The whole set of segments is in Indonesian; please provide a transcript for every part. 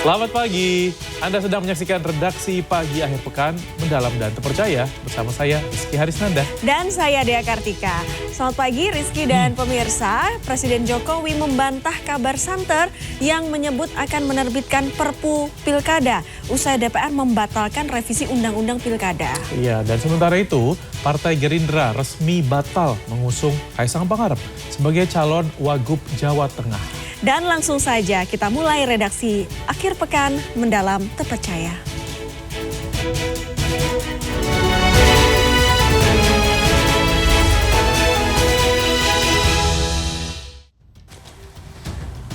Selamat pagi, Anda sedang menyaksikan redaksi Pagi Akhir Pekan, Mendalam dan Terpercaya bersama saya Rizky Harisnanda. Dan saya Dea Kartika. Selamat pagi Rizky dan pemirsa. Presiden Jokowi membantah kabar santer yang menyebut akan menerbitkan Perpu Pilkada usai DPR membatalkan revisi Undang-Undang Pilkada. Iya, dan sementara itu Partai Gerindra resmi batal mengusung Kaisang Pangarep sebagai calon Wagub Jawa Tengah. Dan langsung saja kita mulai redaksi Akhir Pekan Mendalam Terpercaya.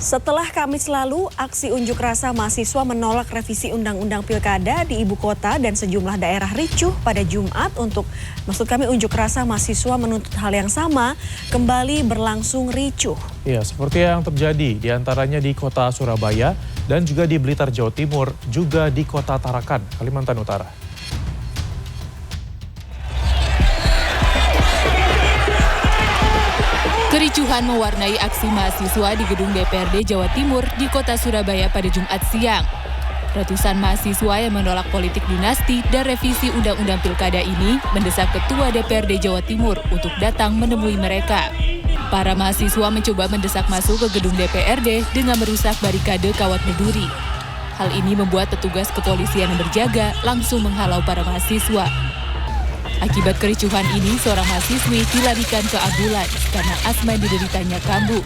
Setelah Kamis lalu, aksi unjuk rasa mahasiswa menolak revisi Undang-Undang Pilkada di ibu kota dan sejumlah daerah ricuh pada Jumat unjuk rasa mahasiswa menuntut hal yang sama kembali berlangsung ricuh. Ya, seperti yang terjadi diantaranya di kota Surabaya dan juga di Blitar, Jawa Timur, juga di kota Tarakan, Kalimantan Utara. Kericuhan mewarnai aksi mahasiswa di gedung DPRD Jawa Timur di kota Surabaya pada Jumat siang. Ratusan mahasiswa yang menolak politik dinasti dan revisi Undang-Undang Pilkada ini mendesak Ketua DPRD Jawa Timur untuk datang menemui mereka. Para mahasiswa mencoba mendesak masuk ke gedung DPRD dengan merusak barikade kawat berduri. Hal ini membuat petugas kepolisian yang berjaga langsung menghalau para mahasiswa. Akibat kericuhan ini, seorang mahasiswi dilarikan ke ambulans karena asma yang dideritanya kambuh.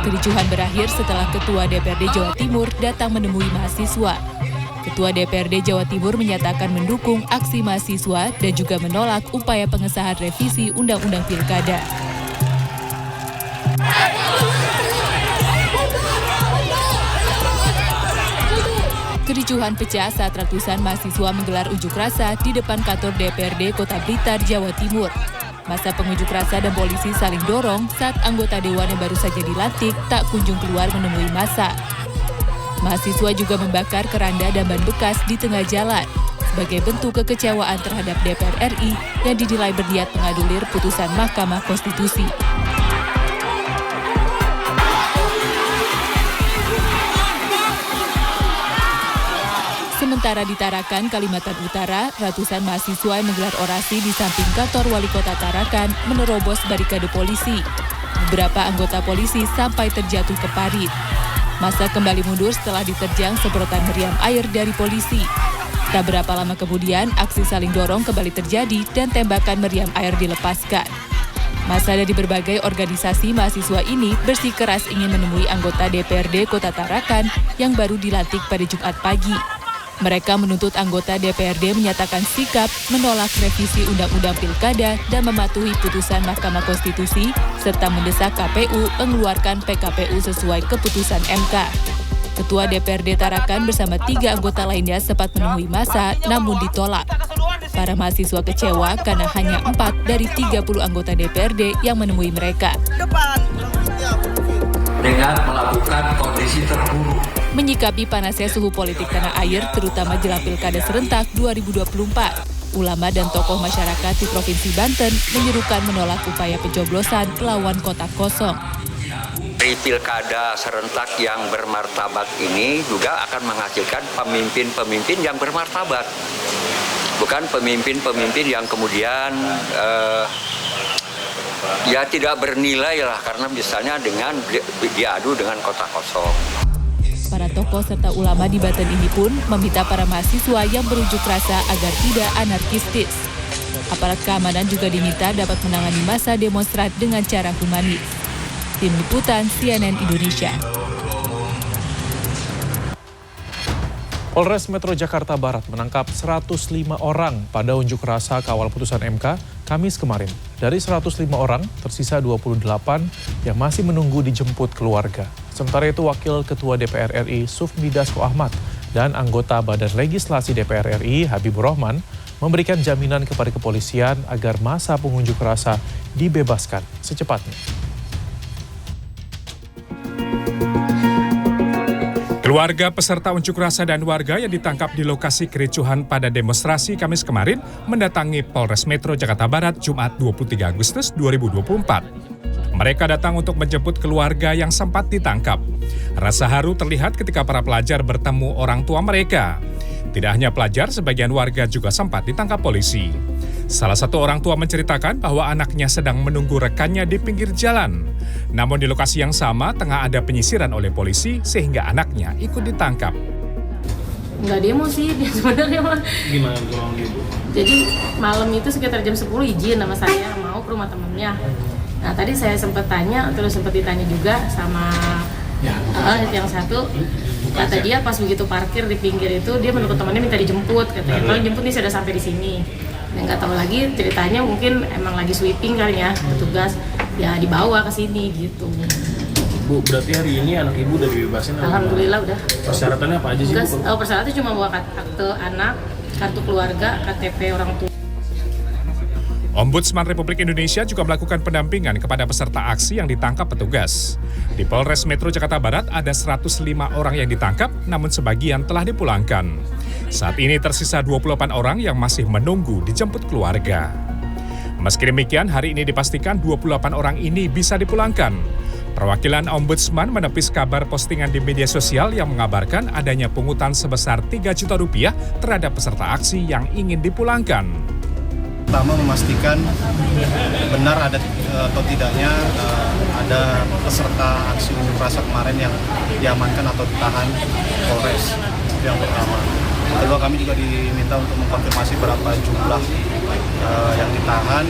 Kericuhan berakhir setelah Ketua DPRD Jawa Timur datang menemui mahasiswa. Ketua DPRD Jawa Timur menyatakan mendukung aksi mahasiswa dan juga menolak upaya pengesahan revisi Undang-Undang Pilkada. Kericuhan pecah saat ratusan mahasiswa menggelar unjuk rasa di depan kantor DPRD Kota Blitar, Jawa Timur. Masa pengunjuk rasa dan polisi saling dorong saat anggota dewan yang baru saja dilantik tak kunjung keluar menemui massa. Mahasiswa juga membakar keranda dan ban bekas di tengah jalan sebagai bentuk kekecewaan terhadap DPR RI yang dinilai berniat menganulir putusan Mahkamah Konstitusi. Sementara di Tarakan, Kalimantan Utara, ratusan mahasiswa yang menggelar orasi di samping kantor Wali Kota Tarakan menerobos barikade polisi. Beberapa anggota polisi sampai terjatuh ke parit. Massa kembali mundur setelah diterjang semprotan meriam air dari polisi. Tak berapa lama kemudian, aksi saling dorong kembali terjadi dan tembakan meriam air dilepaskan. Massa dari berbagai organisasi mahasiswa ini bersikeras ingin menemui anggota DPRD Kota Tarakan yang baru dilantik pada Jumat pagi. Mereka menuntut anggota DPRD menyatakan sikap menolak revisi Undang-Undang Pilkada dan mematuhi putusan Mahkamah Konstitusi, serta mendesak KPU mengeluarkan PKPU sesuai keputusan MK. Ketua DPRD Tarakan bersama 3 anggota lainnya sempat menemui massa, namun ditolak. Para mahasiswa kecewa karena hanya 4 dari 30 anggota DPRD yang menemui mereka. Dengan melakukan kondisi terburuk. Menyikapi panasnya suhu politik tanah air, terutama jelang Pilkada serentak 2024, ulama dan tokoh masyarakat di Provinsi Banten menyerukan menolak upaya pencoblosan lawan kotak kosong. Dari Pilkada serentak yang bermartabat ini juga akan menghasilkan pemimpin-pemimpin yang bermartabat. Bukan pemimpin-pemimpin yang kemudian ya tidak bernilai lah, karena misalnya dengan diadu dengan kotak kosong. Para tokoh serta ulama di Banten ini pun meminta para mahasiswa yang berunjuk rasa agar tidak anarkistis. Aparat keamanan juga diminta dapat menangani massa demonstran dengan cara humanis. Tim Liputan CNN Indonesia. Polres Metro Jakarta Barat menangkap 105 orang pada unjuk rasa kawal putusan MK Kamis kemarin. Dari 105 orang, tersisa 28 yang masih menunggu dijemput keluarga. Sementara itu, Wakil Ketua DPR RI Sufmi Dasko Ahmad dan anggota Badan Legislasi DPR RI Habibur Rahman memberikan jaminan kepada kepolisian agar massa pengunjuk rasa dibebaskan secepatnya. Keluarga peserta unjuk rasa dan warga yang ditangkap di lokasi kericuhan pada demonstrasi Kamis kemarin mendatangi Polres Metro Jakarta Barat Jumat 23 Agustus 2024. Mereka datang untuk menjemput keluarga yang sempat ditangkap. Rasa haru terlihat ketika para pelajar bertemu orang tua mereka. Tidak hanya pelajar, sebagian warga juga sempat ditangkap polisi. Salah satu orang tua menceritakan bahwa anaknya sedang menunggu rekannya di pinggir jalan. Namun di lokasi yang sama tengah ada penyisiran oleh polisi sehingga anaknya ikut ditangkap. Nggak demo sih dia sebenarnya mah. Gimana kalau gitu? Jadi malam itu sekitar jam 10 izin sama saya mau ke rumah temennya. Nah tadi saya sempat tanya, terus sempat ditanya juga sama yang satu. Kata dia pas begitu parkir di pinggir itu dia menurut temannya minta dijemput. Katanya tolong jemput nih, saya udah sampai di sini. Dan nggak tahu lagi ceritanya mungkin emang lagi sweeping kali ya, petugas ya dibawa ke sini gitu. Bu, berarti hari ini anak ibu udah dibebasin? Alhamdulillah udah. Persyaratannya apa aja sih, Bu? Persyaratannya cuma bawa akte anak, kartu keluarga, KTP orang tua. Ombudsman Republik Indonesia juga melakukan pendampingan kepada peserta aksi yang ditangkap petugas. Di Polres Metro Jakarta Barat ada 105 orang yang ditangkap, namun sebagian telah dipulangkan. Saat ini tersisa 28 orang yang masih menunggu dijemput keluarga. Meski demikian, hari ini dipastikan 28 orang ini bisa dipulangkan. Perwakilan Ombudsman menepis kabar postingan di media sosial yang mengabarkan adanya pungutan sebesar 3 juta rupiah terhadap peserta aksi yang ingin dipulangkan. Pertama, memastikan benar ada atau tidaknya ada peserta aksi unjuk rasa kemarin yang diamankan atau ditahan Polres. Itu yang pertama. Kedua, kami juga diminta untuk mengkonfirmasi berapa jumlah yang ditahan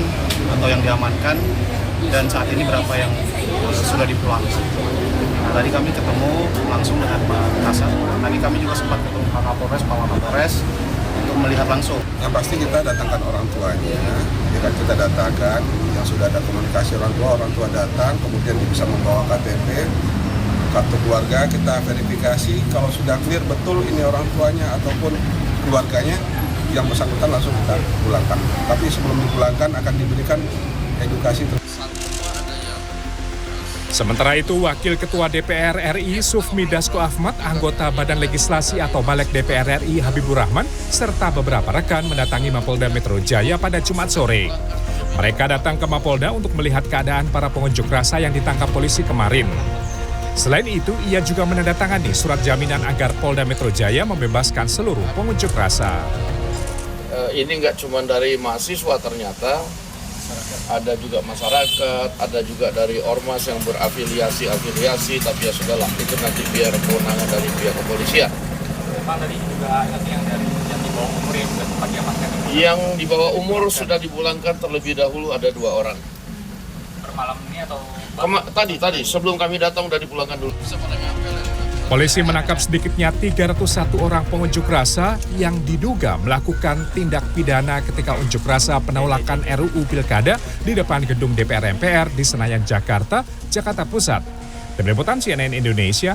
atau yang diamankan dan saat ini berapa yang sudah dipulangkan. Nah, tadi kami ketemu langsung dengan Pak Kasat. Tadi kami juga sempat ketemu Pak Kapolres, Pak Kapolres untuk melihat langsung. Yang pasti kita datangkan orang tuanya, jika kita datangkan yang sudah ada komunikasi orang tua datang, kemudian bisa membawa KTP, kartu keluarga, kita verifikasi, kalau sudah clear betul ini orang tuanya ataupun keluarganya, yang bersangkutan langsung kita pulangkan. Tapi sebelum dipulangkan akan diberikan edukasi. Sementara itu, Wakil Ketua DPR RI Sufmi Dasko Ahmad, anggota Badan Legislasi atau Balek DPR RI Habibur Rahman, serta beberapa rekan mendatangi Mapolda Metro Jaya pada Jumat sore. Mereka datang ke Mapolda untuk melihat keadaan para pengunjuk rasa yang ditangkap polisi kemarin. Selain itu, ia juga menandatangani surat jaminan agar Polda Metro Jaya membebaskan seluruh pengunjuk rasa. Ini nggak cuma dari mahasiswa ternyata, ada juga masyarakat, ada juga dari ormas yang berafiliasi, tapi ya sudahlah, itu nanti biar kewenangan dari pihak kepolisian. Yang di bawah umur sudah dipulangkan terlebih dahulu ada 2 orang. Per malam ini atau? Tadi sebelum kami datang udah dipulangkan dulu. Polisi menangkap sedikitnya 301 orang pengunjuk rasa yang diduga melakukan tindak pidana ketika unjuk rasa penolakan RUU Pilkada di depan gedung DPR MPR di Senayan, Jakarta Pusat. Tim Liputan CNN Indonesia.